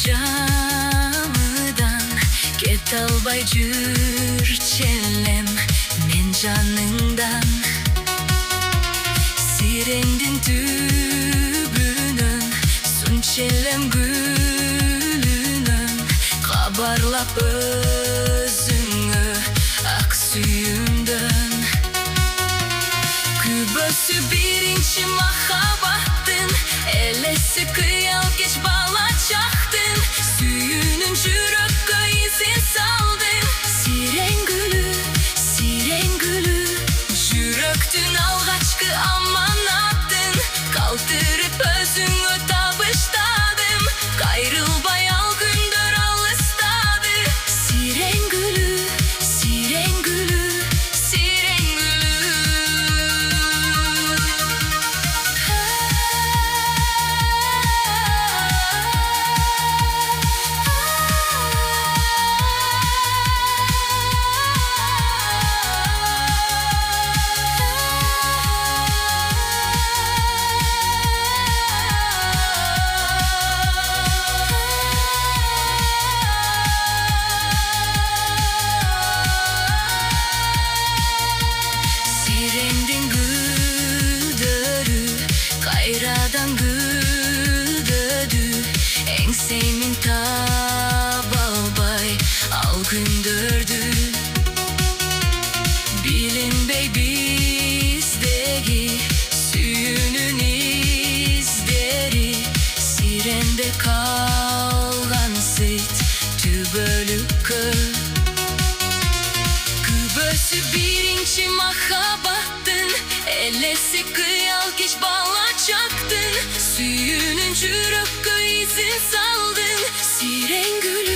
camıdan ket alбай жүрчелем мен жаныңдан сиреңдин түбүнөн сүнчелем гүлүнөн кабарлап өзүңө ак сүйүүмдөн күбөсү биринчи махаббаттын элеси кыял кеч бала чактын сүйүүнүн жүрөккө изин салдың сирең гүлү жүрөктүн алгачкы аманатын калтырып өзүңө табыштадым кайрылбай ал күндөр алыстады сирең гүлү сирең гүлү сирең Сиреңдин гүлдөрү кайрадан гүлдөдү эңсеймин таба албай ал күндөрдү билинбей биздеги сүйүүнүн издери сиренде калган сыйт түбөлүккө күбөсү биринчи махаббаттын элеси кыял кеч бала чактын сүйүүнүн жүрөккө изин салдың сирең гүлү